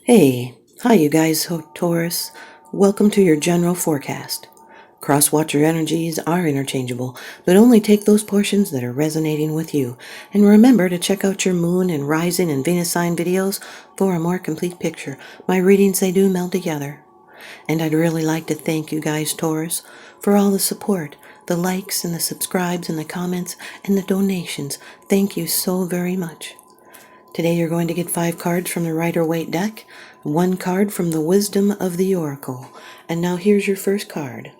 Hey, hi you guys, Taurus. Welcome to your general forecast. Cross-watcher energies are interchangeable, but only take those portions that are resonating with you. And remember to check out your moon and rising and Venus sign videos for a more complete picture. My readings, they do meld together. And I'd really like to thank you guys, Taurus, for all the support, the likes and the subscribes and the comments and the donations. Thank you so very much. Today you're going to get 5 cards from the Rider-Waite deck, 1 card from the Wisdom of the Oracle. And now here's your first card.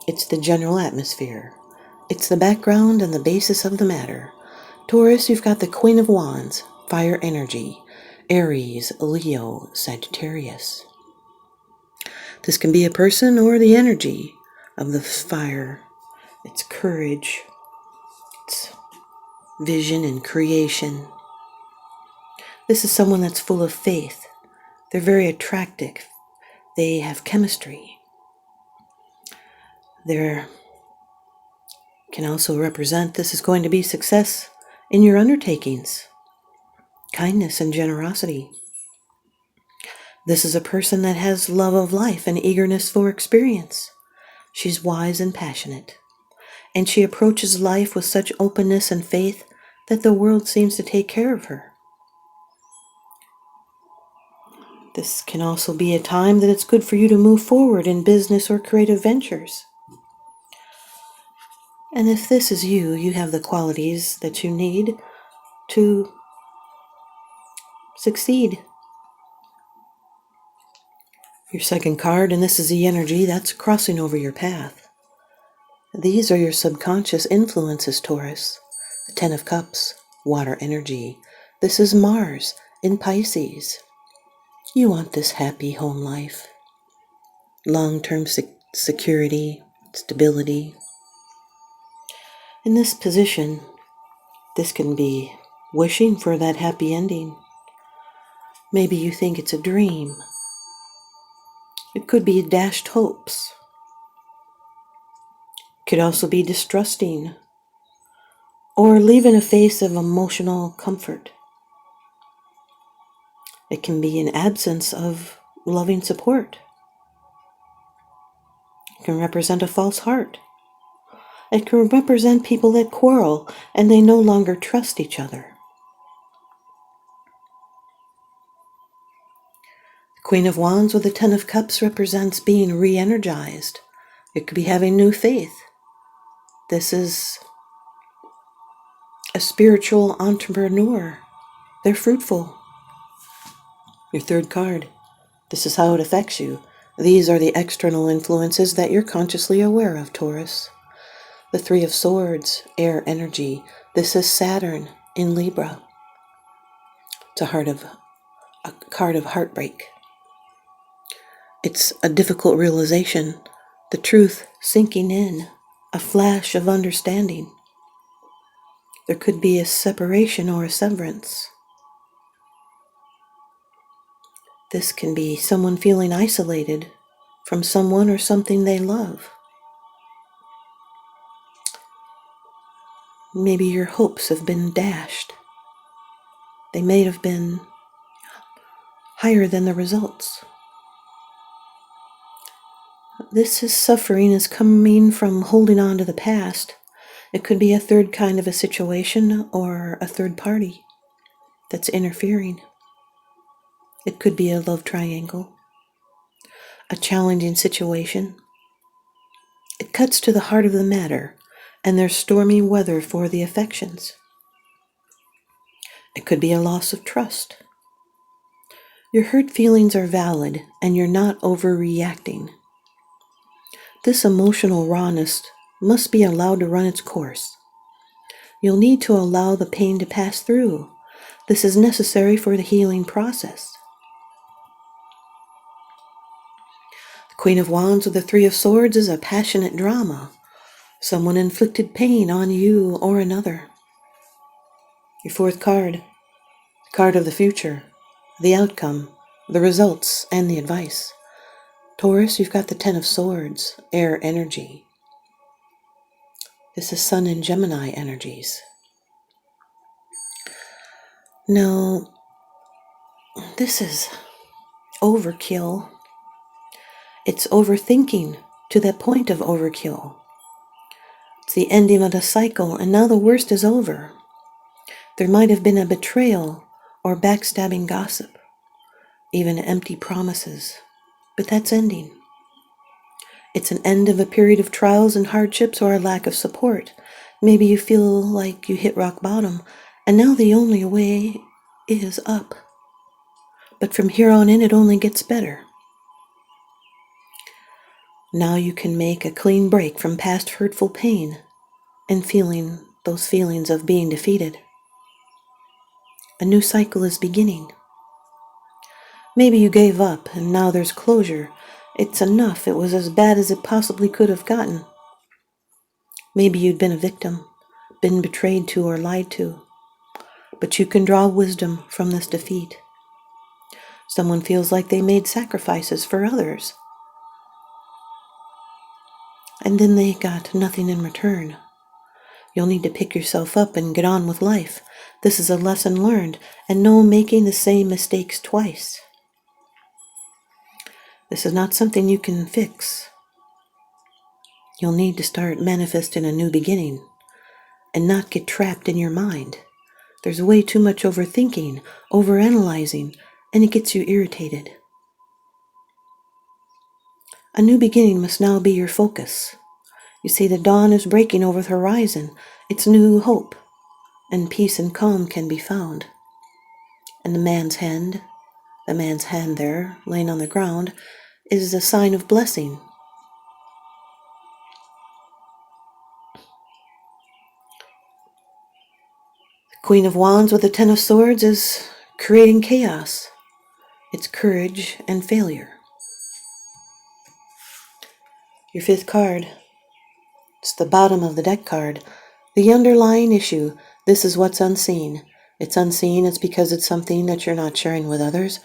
It's the general atmosphere. It's the background and the basis of the matter. Taurus, you've got the Queen of Wands, fire energy, Aries, Leo, Sagittarius. This can be a person or the energy of the fire. It's courage. It's vision and creation. This is someone that's full of faith. They're very attractive. They have chemistry. They can also represent this is going to be success in your undertakings, kindness and generosity. This is a person that has love of life and eagerness for experience. She's wise and passionate, and she approaches life with such openness and faith that the world seems to take care of her. This can also be a time that it's good for you to move forward in business or creative ventures. And if this is you, you have the qualities that you need to succeed. Your second card, and this is the energy that's crossing over your path. These are your subconscious influences, Taurus. The 10 of Cups, water energy. This is Mars in Pisces. You want this happy home life, long-term security, stability. In this position, this can be wishing for that happy ending. Maybe you think it's a dream. It could be dashed hopes. It could also be distrusting or leaving a face of emotional comfort. It can be an absence of loving support. It can represent a false heart. It can represent people that quarrel and they no longer trust each other. The Queen of Wands with the 10 of Cups represents being re-energized. It could be having new faith. This is a spiritual entrepreneur. They're fruitful. Your third card. This is how it affects you. These are the external influences that you're consciously aware of, Taurus. The 3 of Swords, air energy. This is Saturn in Libra. It's a card of heartbreak. It's a difficult realization, the truth sinking in, a flash of understanding. There could be a separation or a severance. This can be someone feeling isolated from someone or something they love. Maybe your hopes have been dashed. They may have been higher than the results. This is suffering is coming from holding on to the past. It could be a third kind of a situation or a third party that's interfering. It could be a love triangle, a challenging situation. It cuts to the heart of the matter, and there's stormy weather for the affections. It could be a loss of trust. Your hurt feelings are valid, and you're not overreacting. This emotional rawness must be allowed to run its course. You'll need to allow the pain to pass through. This is necessary for the healing process. The Queen of Wands with the 3 of Swords is a passionate drama. Someone inflicted pain on you or another. Your fourth card, the card of the future, the outcome, the results, and the advice. Taurus, you've got the 10 of Swords, air energy. This is Sun and Gemini energies. Now, this is overkill. It's overthinking to that point of overkill. It's the ending of the cycle, and now the worst is over. There might have been a betrayal or backstabbing gossip, even empty promises, but that's ending. It's an end of a period of trials and hardships or a lack of support. Maybe you feel like you hit rock bottom, and now the only way is up. But from here on in, it only gets better. Now you can make a clean break from past hurtful pain and feeling those feelings of being defeated. A new cycle is beginning. Maybe you gave up and now there's closure. It's enough. It was as bad as it possibly could have gotten. Maybe you'd been a victim, been betrayed to or lied to. But you can draw wisdom from this defeat. Someone feels like they made sacrifices for others, and then they got nothing in return. You'll need to pick yourself up and get on with life. This is a lesson learned, and no making the same mistakes twice. This is not something you can fix. You'll need to start manifesting a new beginning and not get trapped in your mind. There's way too much overthinking, overanalyzing, and it gets you irritated. A new beginning must now be your focus. You see, the dawn is breaking over the horizon. It's new hope, and peace and calm can be found. And the man's hand there, laying on the ground, is a sign of blessing. The Queen of Wands with the Ten of Swords is creating chaos. It's courage and failure. Your fifth card, it's the bottom of the deck card. The underlying issue, this is what's unseen. It's unseen, it's because it's something that you're not sharing with others,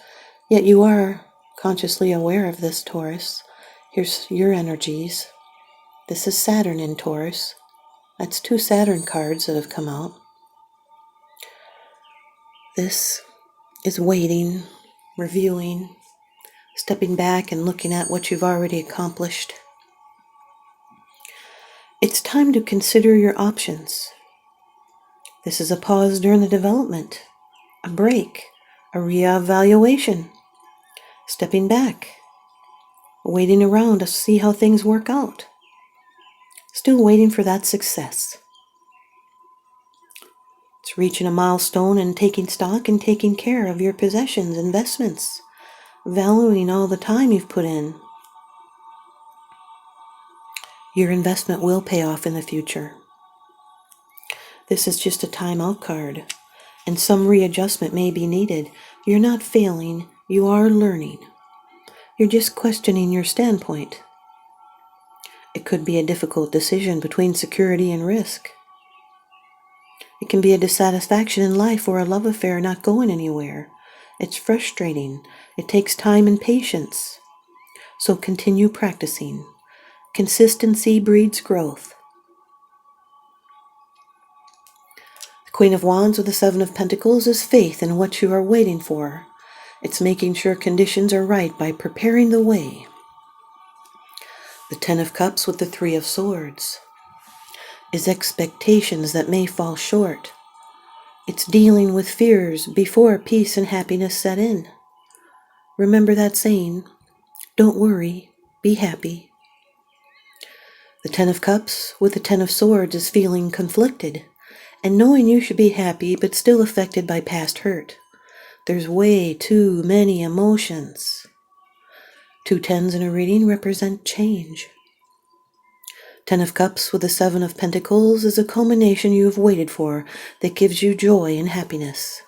yet you are consciously aware of this, Taurus. Here's your energies. This is Saturn in Taurus. That's 2 Saturn cards that have come out. This is waiting, reviewing, stepping back and looking at what you've already accomplished. It's time to consider your options. This is a pause during the development, a break, a reevaluation, stepping back, waiting around to see how things work out. Still waiting for that success. It's reaching a milestone and taking stock and taking care of your possessions, investments, valuing all the time you've put in. Your investment will pay off in the future. This is just a timeout card, and some readjustment may be needed. You're not failing, you are learning. You're just questioning your standpoint. It could be a difficult decision between security and risk. It can be a dissatisfaction in life or a love affair not going anywhere. It's frustrating. It takes time and patience. So continue practicing. Consistency breeds growth. The Queen of Wands with the Seven of Pentacles is faith in what you are waiting for. It's making sure conditions are right by preparing the way. The Ten of Cups with the Three of Swords is expectations that may fall short. It's dealing with fears before peace and happiness set in. Remember that saying, don't worry, be happy. The Ten of Cups with the Ten of Swords is feeling conflicted and knowing you should be happy but still affected by past hurt. There's way too many emotions. 2 tens in a reading represent change. Ten of Cups with the Seven of Pentacles is a culmination you have waited for that gives you joy and happiness.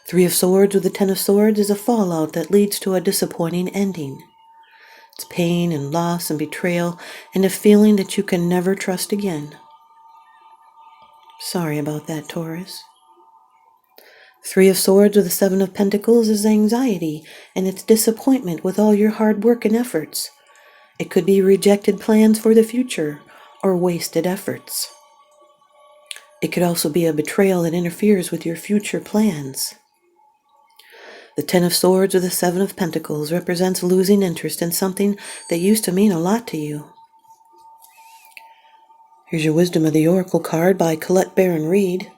3 of Swords with the Ten of Swords is a fallout that leads to a disappointing ending. It's pain and loss and betrayal and a feeling that you can never trust again. Sorry about that, Taurus. 3 of Swords with the Seven of Pentacles is anxiety and it's disappointment with all your hard work and efforts. It could be rejected plans for the future or wasted efforts. It could also be a betrayal that interferes with your future plans. The Ten of Swords or the Seven of Pentacles represents losing interest in something that used to mean a lot to you. Here's your Wisdom of the Oracle card by Colette Baron Reed.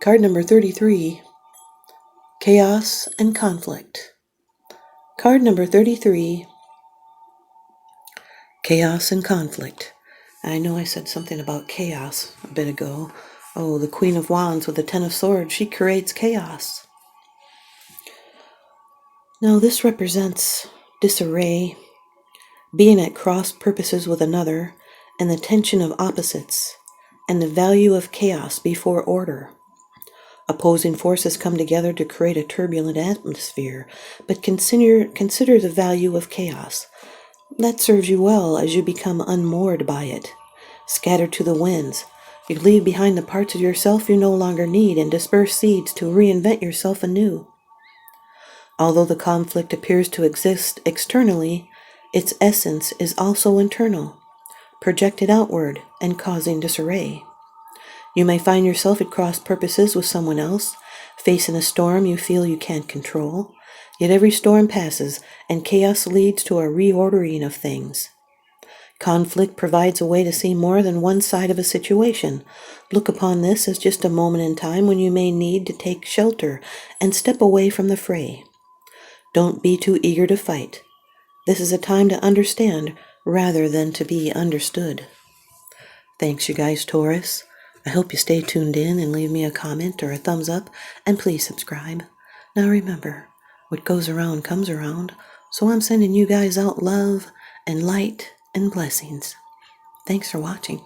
Card number 33, Chaos and Conflict. Card number 33, Chaos and Conflict. I know I said something about chaos a bit ago. Oh, the Queen of Wands with the Ten of Swords, she creates chaos. Now this represents disarray, being at cross purposes with another, and the tension of opposites, and the value of chaos before order. Opposing forces come together to create a turbulent atmosphere, but consider the value of chaos. That serves you well as you become unmoored by it. Scattered to the winds, you leave behind the parts of yourself you no longer need and disperse seeds to reinvent yourself anew. Although the conflict appears to exist externally, its essence is also internal, projected outward and causing disarray. You may find yourself at cross purposes with someone else, facing a storm you feel you can't control, yet every storm passes and chaos leads to a reordering of things. Conflict provides a way to see more than one side of a situation. Look upon this as just a moment in time when you may need to take shelter and step away from the fray. Don't be too eager to fight. This is a time to understand rather than to be understood. Thanks, you guys, Taurus. I hope you stay tuned in and leave me a comment or a thumbs up, and please subscribe. Now remember, what goes around comes around, so I'm sending you guys out love and light and blessings. Thanks for watching.